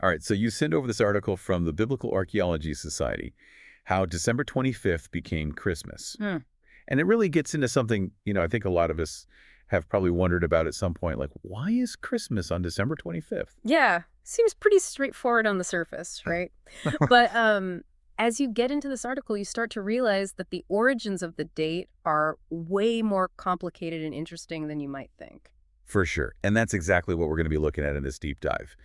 All right, so you sent over this article from the Biblical Archaeology Society, how December 25th became Christmas. Hmm. And it really gets into something, I think a lot of us have probably wondered about at some point, like, why is Christmas on December 25th? Yeah, seems pretty straightforward on the surface, right? But as you get into this article, you start to realize that the origins of the date are way more complicated and interesting than you might think. For sure. And that's exactly what we're going to be looking at in this deep dive.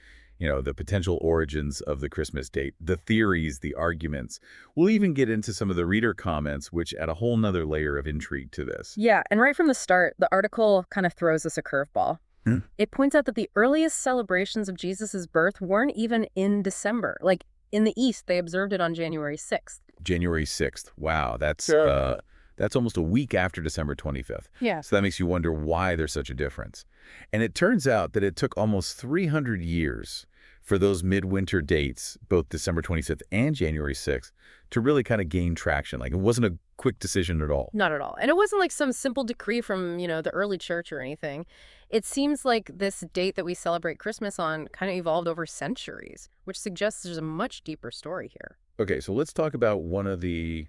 The potential origins of the Christmas date, the theories, the arguments. We'll even get into some of the reader comments, which add a whole nother layer of intrigue to this. Yeah, and right from the start, the article kind of throws us a curveball. Hmm. It points out that the earliest celebrations of Jesus' birth weren't even in December. Like, in the East, they observed it on January 6th. January 6th. Wow, Sure. that's almost a week after December 25th. Yeah. So that makes you wonder why there's such a difference. And it turns out that it took almost 300 years for those midwinter dates, both December 25th and January 6th, to really kind of gain traction. Like, it wasn't a quick decision at all. Not at all. And it wasn't like some simple decree from, the early church or anything. It seems like this date that we celebrate Christmas on kind of evolved over centuries, which suggests there's a much deeper story here. Okay, so let's talk about one of the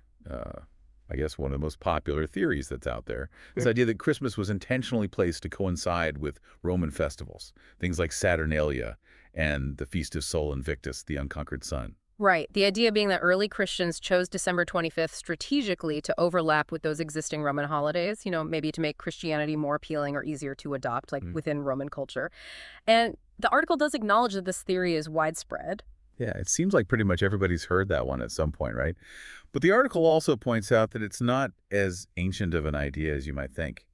most popular theories that's out there. This idea that Christmas was intentionally placed to coincide with Roman festivals, things like Saturnalia and the Feast of Sol Invictus, the unconquered sun. Right. The idea being that early Christians chose December 25th strategically to overlap with those existing Roman holidays, maybe to make Christianity more appealing or easier to adopt, like within Roman culture. And the article does acknowledge that this theory is widespread. Yeah, it seems like pretty much everybody's heard that one at some point, right? But the article also points out that it's not as ancient of an idea as you might think.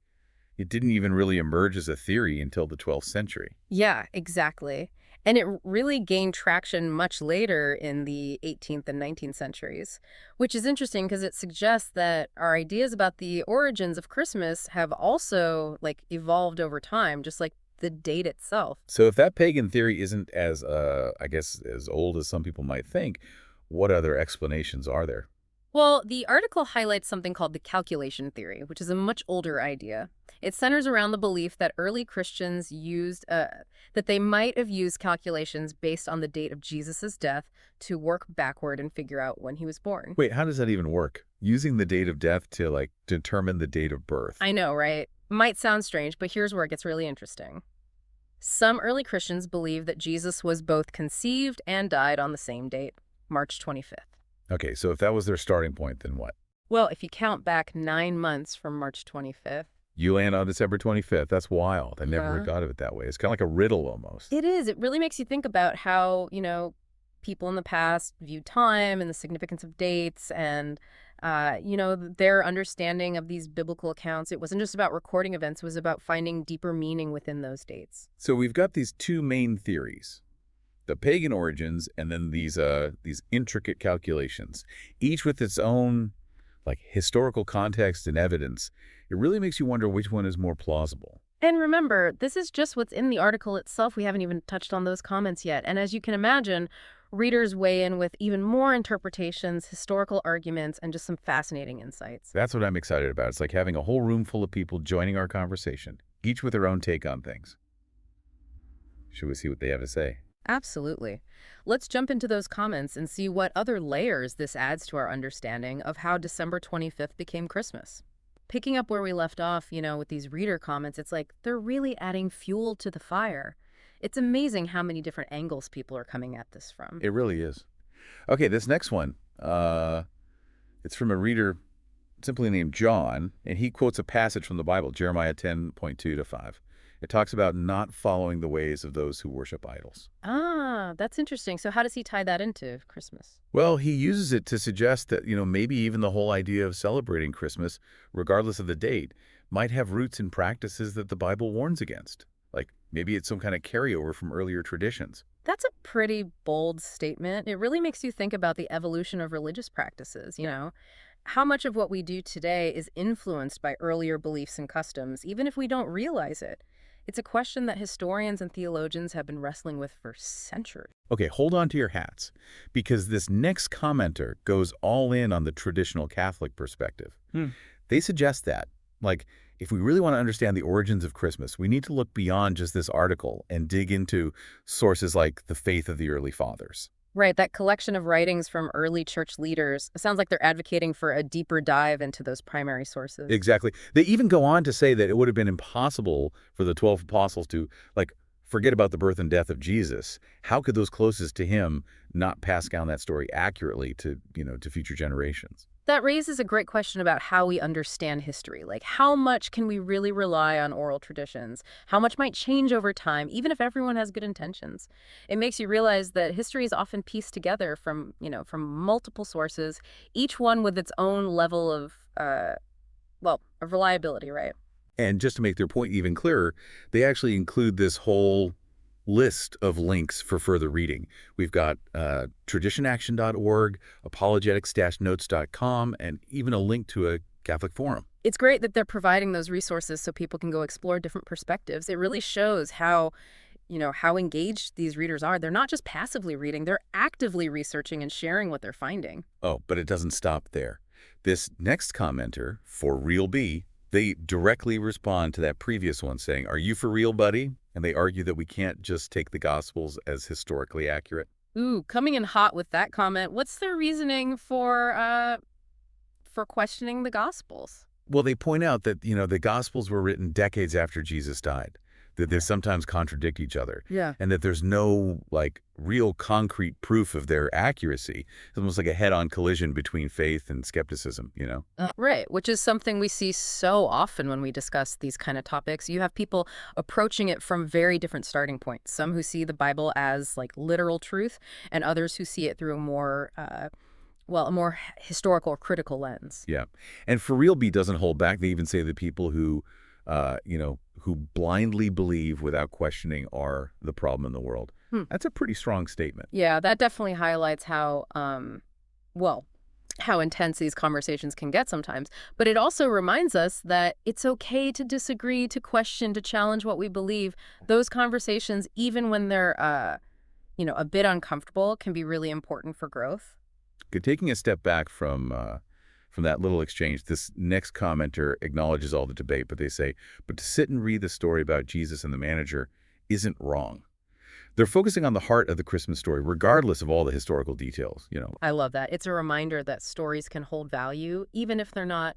It didn't even really emerge as a theory until the 12th century. Yeah, exactly. And it really gained traction much later in the 18th and 19th centuries, which is interesting because it suggests that our ideas about the origins of Christmas have also evolved over time, just like the date itself. So if that pagan theory isn't as, as old as some people might think, what other explanations are there? Well, the article highlights something called the calculation theory, which is a much older idea. It centers around the belief that early Christians that they might have used calculations based on the date of Jesus' death to work backward and figure out when he was born. Wait, how does that even work? Using the date of death to, determine the date of birth? I know, right? Might sound strange, but here's where it gets really interesting. Some early Christians believe that Jesus was both conceived and died on the same date, March 25th. Okay, so if that was their starting point, then what? Well, if you count back 9 months from March 25th. You land on December 25th. That's wild. I never Uh-huh. thought of it that way. It's kind of like a riddle almost. It is. It really makes you think about how, people in the past viewed time and the significance of dates and, their understanding of these biblical accounts. It wasn't just about recording events. It was about finding deeper meaning within those dates. So we've got these two main theories, the pagan origins and then these intricate calculations, each with its own historical context and evidence. It really makes you wonder which one is more plausible. And remember, this is just what's in the article itself. We haven't even touched on those comments yet. And as you can imagine, readers weigh in with even more interpretations, historical arguments, and just some fascinating insights. That's what I'm excited about. It's like having a whole room full of people joining our conversation, each with their own take on things. Should we see what they have to say? Absolutely. Let's jump into those comments and see what other layers this adds to our understanding of how December 25th became Christmas. Picking up where we left off, with these reader comments, it's like they're really adding fuel to the fire. It's amazing how many different angles people are coming at this from. It really is. Okay, this next one, it's from a reader simply named John, and he quotes a passage from the Bible, Jeremiah 10:2-5. It talks about not following the ways of those who worship idols. Ah, that's interesting. So how does he tie that into Christmas? Well, he uses it to suggest that, maybe even the whole idea of celebrating Christmas, regardless of the date, might have roots in practices that the Bible warns against. Like maybe it's some kind of carryover from earlier traditions. That's a pretty bold statement. It really makes you think about the evolution of religious practices, How much of what we do today is influenced by earlier beliefs and customs, even if we don't realize it? It's a question that historians and theologians have been wrestling with for centuries. Okay, hold on to your hats, because this next commenter goes all in on the traditional Catholic perspective. They suggest that, If we really want to understand the origins of Christmas, we need to look beyond just this article and dig into sources like the faith of the early fathers. Right, that collection of writings from early church leaders, it sounds like they're advocating for a deeper dive into those primary sources. Exactly. They even go on to say that it would have been impossible for the 12 apostles to, like, forget about the birth and death of Jesus. How could those closest to him not pass down that story accurately to, to future generations? That raises a great question about how we understand history. Like, how much can we really rely on oral traditions? How much might change over time, even if everyone has good intentions? It makes you realize that history is often pieced together from multiple sources, each one with its own level of, of reliability, right? And just to make their point even clearer, they actually include this whole list of links for further reading. We've got traditionaction.org, apologetics-notes.com, and even a link to a Catholic forum. It's great that they're providing those resources so people can go explore different perspectives. It really shows how engaged these readers are. They're not just passively reading, they're actively researching and sharing what they're finding. Oh, but it doesn't stop there. This next commenter, For Real B, they directly respond to that previous one saying, "Are you for real, buddy?" And they argue that we can't just take the Gospels as historically accurate. Ooh, coming in hot with that comment. What's their reasoning for questioning the Gospels? Well, they point out that, the Gospels were written decades after Jesus died, that they sometimes contradict each other, Yeah. and that there's no, real concrete proof of their accuracy. It's almost like a head-on collision between faith and skepticism. Right, which is something we see so often when we discuss these kind of topics. You have people approaching it from very different starting points. Some who see the Bible as like literal truth, and others who see it through a more historical or critical lens. Yeah. And For Real B doesn't hold back. They even say that people who blindly believe without questioning are the problem in the world. Hmm. That's a pretty strong statement. Yeah, that definitely highlights how intense these conversations can get sometimes. But it also reminds us that it's okay to disagree, to question, to challenge what we believe. Those conversations, even when they're, a bit uncomfortable, can be really important for growth. Okay, taking a step back from that little exchange, this next commenter acknowledges all the debate, but they say, but to sit and read the story about Jesus and the manager isn't wrong. They're focusing on the heart of the Christmas story, regardless of all the historical details. I love that. It's a reminder that stories can hold value, even if they're not,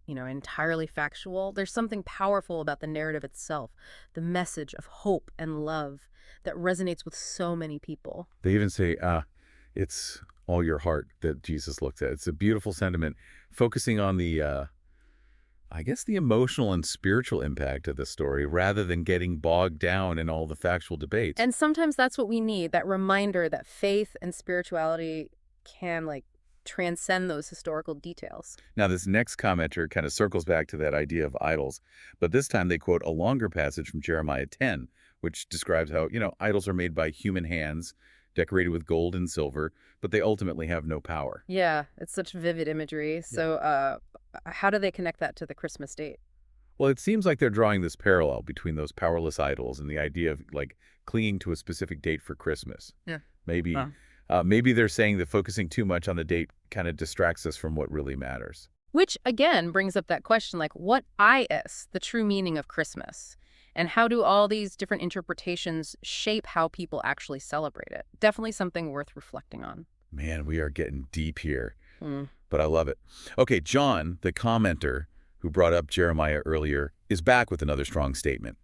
entirely factual. There's something powerful about the narrative itself, the message of hope and love that resonates with so many people. They even say, it's all your heart that Jesus looks at. It's a beautiful sentiment, focusing on the emotional and spiritual impact of the story rather than getting bogged down in all the factual debates. And sometimes that's what we need, that reminder that faith and spirituality can transcend those historical details. Now, this next commenter kind of circles back to that idea of idols, but this time they quote a longer passage from Jeremiah 10, which describes how, idols are made by human hands, decorated with gold and silver, but they ultimately have no power. Yeah, it's such vivid imagery. So how do they connect that to the Christmas date? Well, it seems like they're drawing this parallel between those powerless idols and the idea of clinging to a specific date for Christmas. Yeah. Maybe, Wow. maybe they're saying that focusing too much on the date kind of distracts us from what really matters. Which, again, brings up that question, what is the true meaning of Christmas? And how do all these different interpretations shape how people actually celebrate it? Definitely something worth reflecting on. Man, we are getting deep here, Hmm. but I love it. Okay, John, the commenter who brought up Jeremiah earlier, is back with another strong statement.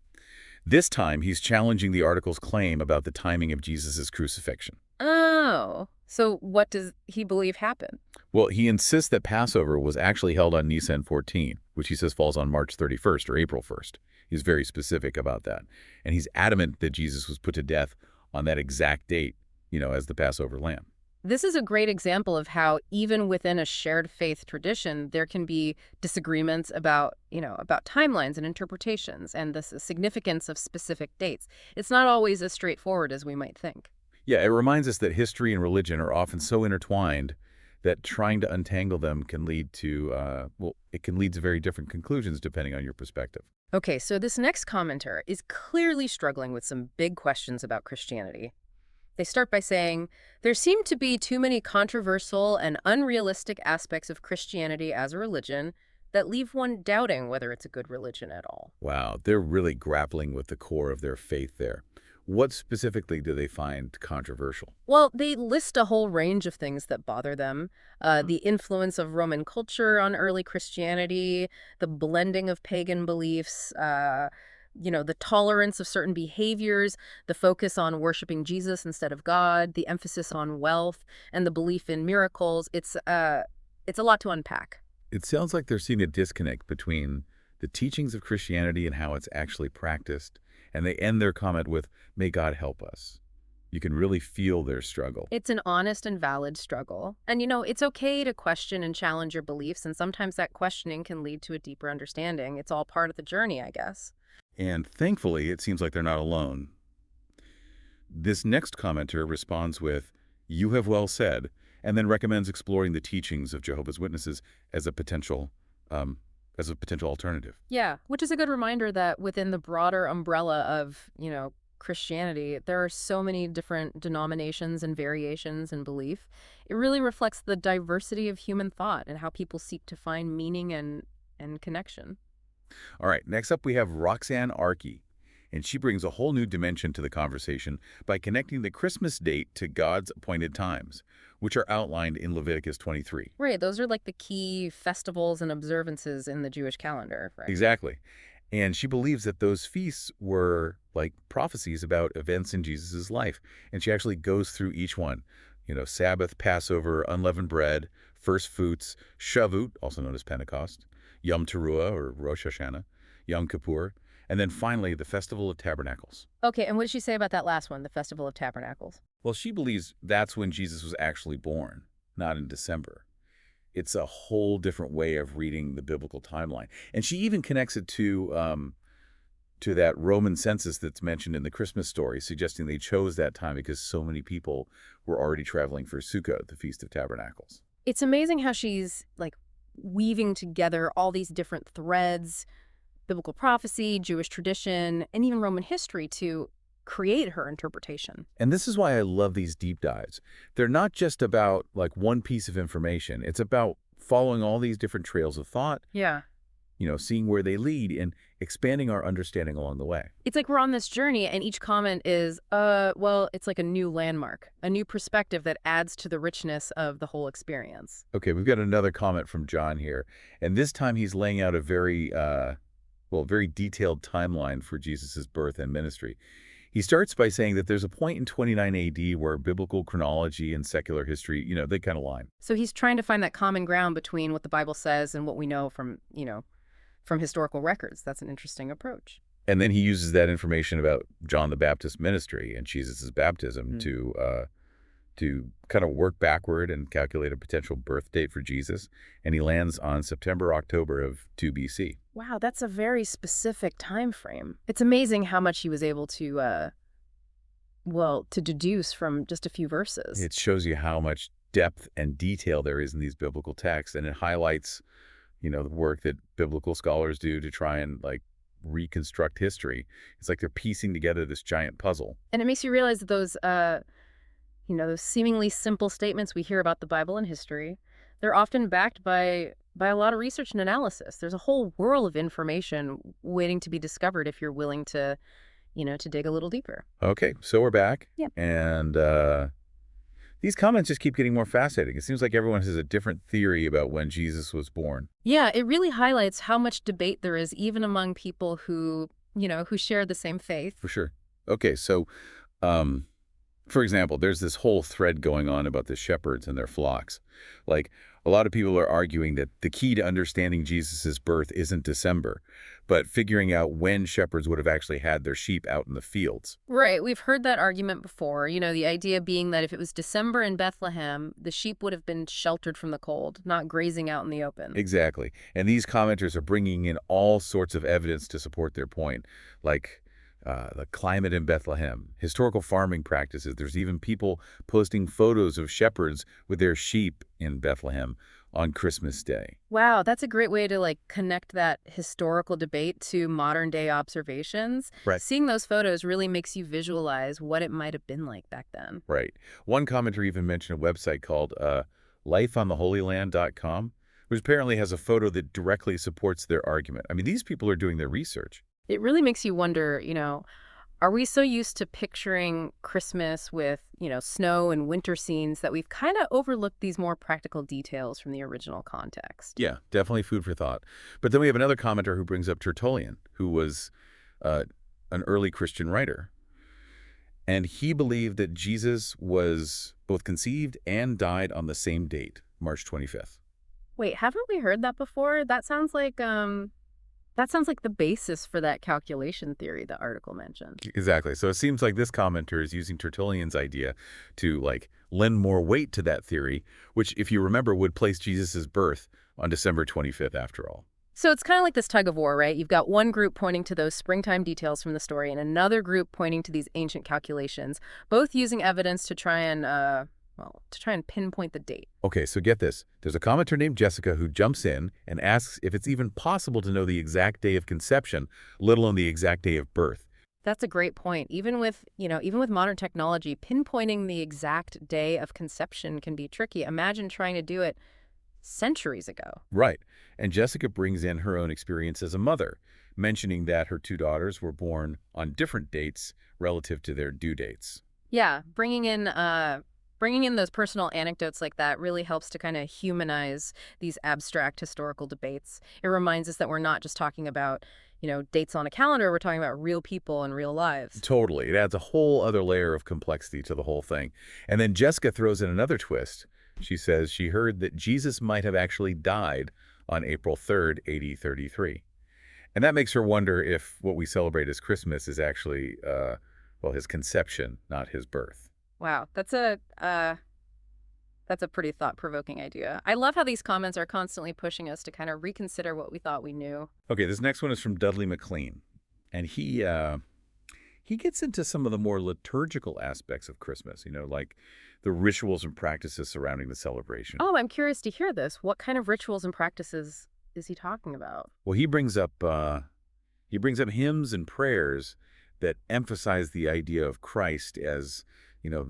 This time, he's challenging the article's claim about the timing of Jesus' crucifixion. Oh, so what does he believe happened? Well, he insists that Passover was actually held on Nisan 14, which he says falls on March 31st or April 1st. He's very specific about that. And he's adamant that Jesus was put to death on that exact date, as the Passover lamb. This is a great example of how even within a shared faith tradition, there can be disagreements about timelines and interpretations and the significance of specific dates. It's not always as straightforward as we might think. Yeah, it reminds us that history and religion are often so intertwined that trying to untangle them can lead to, it can lead to very different conclusions depending on your perspective. Okay, so this next commenter is clearly struggling with some big questions about Christianity. They start by saying, there seem to be too many controversial and unrealistic aspects of Christianity as a religion. that leave one doubting whether it's a good religion at all. Wow, they're really grappling with the core of their faith there. What specifically do they find controversial? Well, they list a whole range of things that bother them. The influence of Roman culture on early Christianity, the blending of pagan beliefs, the tolerance of certain behaviors, the focus on worshiping Jesus instead of God, the emphasis on wealth, and the belief in miracles. It's a lot to unpack. It sounds like they're seeing a disconnect between the teachings of Christianity and how it's actually practiced, and they end their comment with, "May God help us." You can really feel their struggle. It's an honest and valid struggle. And it's okay to question and challenge your beliefs, and sometimes that questioning can lead to a deeper understanding. It's all part of the journey, I guess. And thankfully, it seems like they're not alone. This next commenter responds with, "You have well said," and then recommends exploring the teachings of Jehovah's Witnesses as a potential um, alternative. Yeah, which is a good reminder that within the broader umbrella of, Christianity, there are so many different denominations and variations in belief. It really reflects the diversity of human thought and how people seek to find meaning and connection. All right, next up we have Roxanne Arkey, and she brings a whole new dimension to the conversation by connecting the Christmas date to God's appointed times, which are outlined in Leviticus 23. Right, those are like the key festivals and observances in the Jewish calendar, right? Exactly. And she believes that those feasts were like prophecies about events in Jesus' life. And she actually goes through each one. Sabbath, Passover, unleavened bread, first fruits, Shavuot, also known as Pentecost, Yom Teruah or Rosh Hashanah, Yom Kippur, and then finally the Festival of Tabernacles. Okay, and what did she say about that last one, the Festival of Tabernacles? Well, she believes that's when Jesus was actually born, not in December. It's a whole different way of reading the biblical timeline. And she even connects it to that Roman census that's mentioned in the Christmas story, suggesting they chose that time because so many people were already traveling for Sukkot, the Feast of Tabernacles. It's amazing how she's like weaving together all these different threads, biblical prophecy, Jewish tradition, and even Roman history to create her interpretation. And this is why I love these deep dives. They're not just about like one piece of information. It's about following all these different trails of thought, Yeah. seeing where they lead and expanding our understanding along the way. It's like we're on this journey and each comment is, it's like a new landmark, a new perspective that adds to the richness of the whole experience. Okay, we've got another comment from John here. And this time he's laying out a very detailed timeline for Jesus' birth and ministry. He starts by saying that there's a point in 29 AD where biblical chronology and secular history, they kind of line. So he's trying to find that common ground between what the Bible says and what we know from historical records. That's an interesting approach. And then he uses that information about John the Baptist's ministry and Jesus' baptism to kind of work backward and calculate a potential birth date for Jesus. And he lands on September, October of 2 BC. Wow, that's a very specific time frame. It's amazing how much he was able to deduce from just a few verses. It shows you how much depth and detail there is in these biblical texts, and it highlights, the work that biblical scholars do to try and like reconstruct history. It's like they're piecing together this giant puzzle. And it makes you realize that those seemingly simple statements we hear about the Bible and history, they're often backed by a lot of research and analysis. There's a whole world of information waiting to be discovered if you're willing to dig a little deeper. Okay, so we're back. Yep. And these comments just keep getting more fascinating. It seems like everyone has a different theory about when Jesus was born. Yeah, it really highlights how much debate there is even among people who share the same faith. For sure. Okay, so for example, there's this whole thread going on about the shepherds and their flocks. Like, a lot of people are arguing that the key to understanding Jesus' birth isn't December, but figuring out when shepherds would have actually had their sheep out in the fields. Right, we've heard that argument before. The idea being that if it was December in Bethlehem, the sheep would have been sheltered from the cold, not grazing out in the open. Exactly. And these commenters are bringing in all sorts of evidence to support their point, like the climate in Bethlehem, historical farming practices. There's even people posting photos of shepherds with their sheep in Bethlehem on Christmas Day. Wow, that's a great way to connect that historical debate to modern day observations. Right. Seeing those photos really makes you visualize what it might have been like back then. Right. One commenter even mentioned a website called lifeontheholyland.com, which apparently has a photo that directly supports their argument. I mean, these people are doing their research. It really makes you wonder, are we so used to picturing Christmas with, snow and winter scenes that we've kind of overlooked these more practical details from the original context? Yeah, definitely food for thought. But then we have another commenter who brings up Tertullian, who was uh, an early Christian writer. And he believed that Jesus was both conceived and died on the same date, March 25th. Wait, haven't we heard that before? That sounds like the basis for that calculation theory the article mentioned. Exactly. So it seems like this commenter is using Tertullian's idea to, like, lend more weight to that theory, which, if you remember, would place Jesus' birth on December 25th after all. So it's kind of like this tug of war, right? You've got one group pointing to those springtime details from the story and another group pointing to these ancient calculations, both using evidence to try and pinpoint the date. Okay, so get this. There's a commenter named Jessica who jumps in and asks if it's even possible to know the exact day of conception, let alone the exact day of birth. That's a great point. Even with modern technology, pinpointing the exact day of conception can be tricky. Imagine trying to do it centuries ago. Right. And Jessica brings in her own experience as a mother, mentioning that her two daughters were born on different dates relative to their due dates. Yeah, bringing in those personal anecdotes like that really helps to kind of humanize these abstract historical debates. It reminds us that we're not just talking about, dates on a calendar, we're talking about real people and real lives. Totally. It adds a whole other layer of complexity to the whole thing. And then Jessica throws in another twist. She says she heard that Jesus might have actually died on April 3rd, AD 33. And that makes her wonder if what we celebrate as Christmas is actually, his conception, not his birth. Wow, that's a pretty thought-provoking idea. I love how these comments are constantly pushing us to kind of reconsider what we thought we knew. Okay, this next one is from Dudley McLean. And he gets into some of the more liturgical aspects of Christmas, like the rituals and practices surrounding the celebration. Oh, I'm curious to hear this. What kind of rituals and practices is he talking about? Well, he brings up hymns and prayers that emphasize the idea of Christ as, you know,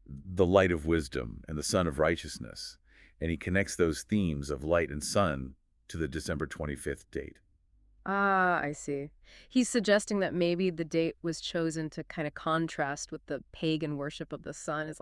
the light of wisdom and the sun of righteousness. And he connects those themes of light and sun to the December 25th date. Ah, I see. He's suggesting that maybe the date was chosen to kind of contrast with the pagan worship of the sun. It's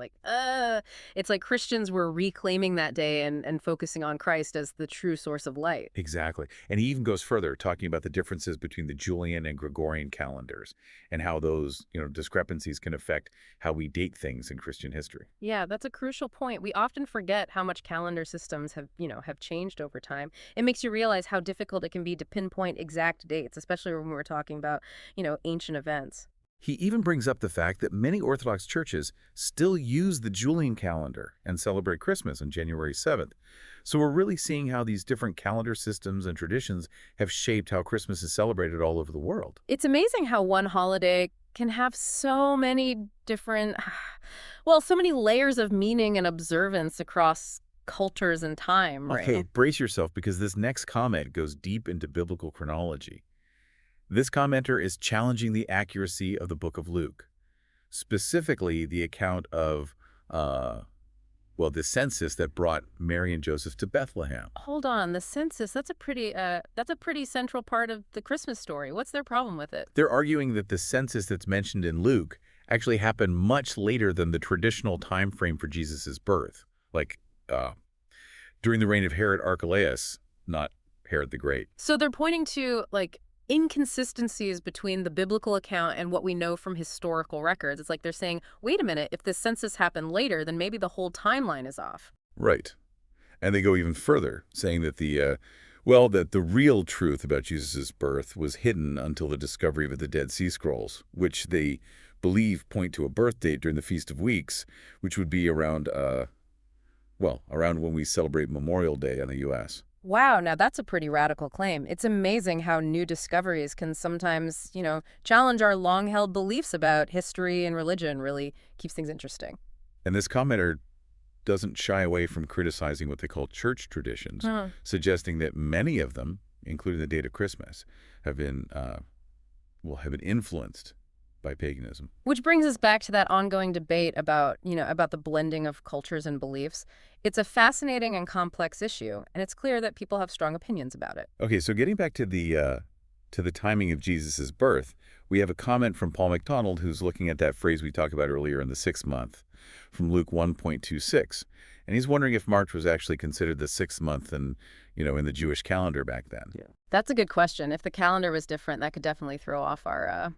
like Christians were reclaiming that day and focusing on Christ as the true source of light. Exactly. And he even goes further, talking about the differences between the Julian and Gregorian calendars and how those, discrepancies can affect how we date things in Christian history. Yeah, that's a crucial point. We often forget how much calendar systems have changed over time. It makes you realize how difficult it can be to pinpoint exact dates, especially when we're talking about, ancient events. He even brings up the fact that many Orthodox churches still use the Julian calendar and celebrate Christmas on January 7th. So we're really seeing how these different calendar systems and traditions have shaped how Christmas is celebrated all over the world. It's amazing how one holiday can have so many different, so many layers of meaning and observance across cultures and time, Okay, right? brace yourself because this next comment goes deep into biblical chronology. This commenter is challenging the accuracy of the book of Luke, specifically the account of, the census that brought Mary and Joseph to Bethlehem. Hold on, the census, that's a pretty central part of the Christmas story. What's their problem with it? They're arguing that the census that's mentioned in Luke actually happened much later than the traditional time frame for Jesus' birth, like during the reign of Herod Archelaus, not Herod the Great. So they're pointing to inconsistencies between the biblical account and what we know from historical records. It's like they're saying, wait a minute, if the census happened later, then maybe the whole timeline is off. Right. And they go even further, saying that the real truth about Jesus' birth was hidden until the discovery of the Dead Sea Scrolls, which they believe point to a birth date during the Feast of Weeks, which would be around when we celebrate Memorial Day in the U.S. Wow, now that's a pretty radical claim. It's amazing how new discoveries can sometimes, challenge our long-held beliefs about history and religion. Really keeps things interesting. And this commenter doesn't shy away from criticizing what they call church traditions, Huh. suggesting that many of them, including the date of Christmas, have been influenced by paganism. Which brings us back to that ongoing debate about, about the blending of cultures and beliefs. It's a fascinating and complex issue, and it's clear that people have strong opinions about it. Okay, so getting back to the timing of Jesus' birth, we have a comment from Paul MacDonald, who's looking at that phrase we talked about earlier in the 6th month from Luke 1.26. And he's wondering if March was actually considered the 6th month in the Jewish calendar back then. Yeah. That's a good question. If the calendar was different, that could definitely throw off our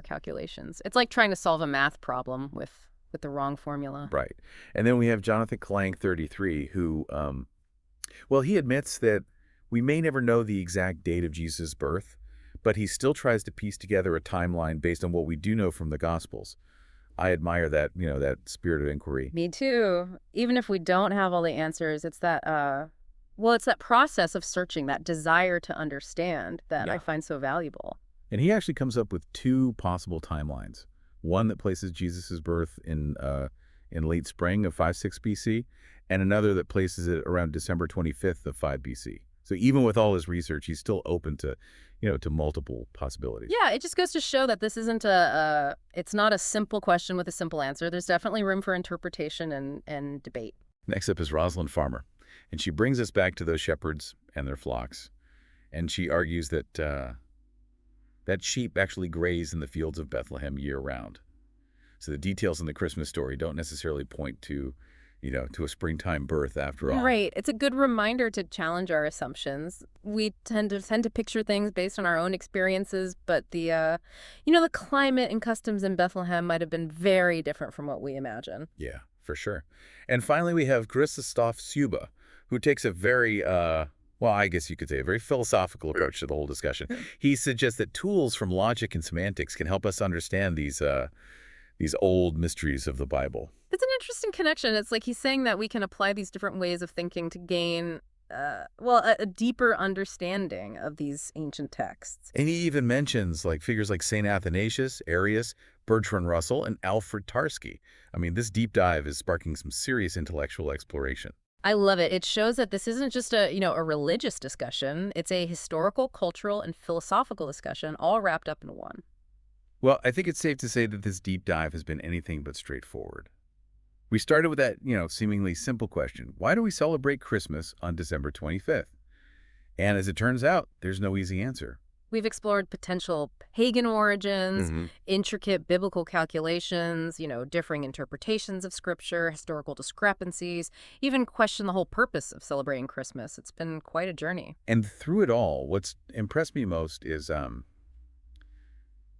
calculations. It's like trying to solve a math problem with the wrong formula. Right. And then we have Jonathan Klang, 33, who, he admits that we may never know the exact date of Jesus' birth, but he still tries to piece together a timeline based on what we do know from the Gospels. I admire that, that spirit of inquiry. Me too. Even if we don't have all the answers, it's that it's that process of searching, that desire to understand that I find so valuable. And he actually comes up with 2 possible timelines. One that places Jesus' birth in late spring of 5-6 BC, and another that places it around December 25th of 5 BC. So even with all his research, he's still open to, to multiple possibilities. Yeah, it just goes to show that this isn't it's not a simple question with a simple answer. There's definitely room for interpretation and debate. Next up is Rosalind Farmer, and she brings us back to those shepherds and their flocks. And she argues that that sheep actually graze in the fields of Bethlehem year-round. So the details in the Christmas story don't necessarily point to, to a springtime birth after all. Right. It's a good reminder to challenge our assumptions. We tend to picture things based on our own experiences, but the climate and customs in Bethlehem might have been very different from what we imagine. Yeah, for sure. And finally, we have Krzysztof Suba, who takes a very I guess you could say a very philosophical approach to the whole discussion. He suggests that tools from logic and semantics can help us understand these old mysteries of the Bible. It's an interesting connection. It's like he's saying that we can apply these different ways of thinking to gain, a deeper understanding of these ancient texts. And he even mentions figures like St. Athanasius, Arius, Bertrand Russell, and Alfred Tarski. I mean, this deep dive is sparking some serious intellectual exploration. I love it. It shows that this isn't just a religious discussion. It's a historical, cultural, and philosophical discussion all wrapped up in one. Well, I think it's safe to say that this deep dive has been anything but straightforward. We started with that, seemingly simple question. Why do we celebrate Christmas on December 25th? And as it turns out, there's no easy answer. We've explored potential pagan origins, intricate biblical calculations, differing interpretations of scripture, historical discrepancies, even questioned the whole purpose of celebrating Christmas. It's been quite a journey. And through it all, what's impressed me most is,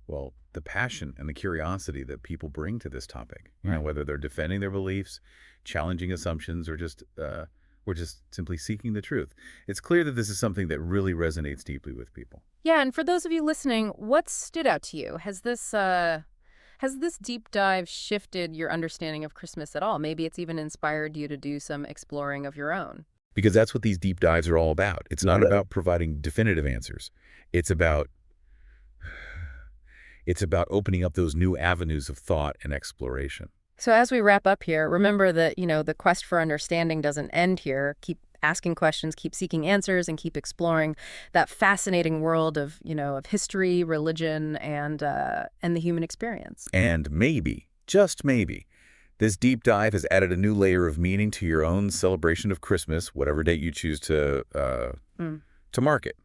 the passion and the curiosity that people bring to this topic. Whether they're defending their beliefs, challenging assumptions, or just simply seeking the truth. It's clear that this is something that really resonates deeply with people. Yeah, and for those of you listening, what stood out to you? Has this deep dive shifted your understanding of Christmas at all? Maybe it's even inspired you to do some exploring of your own. Because that's what these deep dives are all about. It's not about providing definitive answers. It's about opening up those new avenues of thought and exploration. So as we wrap up here, remember that, the quest for understanding doesn't end here. Keep asking questions, keep seeking answers, and keep exploring that fascinating world of, of history, religion, and the human experience. And maybe, just maybe, this deep dive has added a new layer of meaning to your own celebration of Christmas, whatever date you choose to mark it.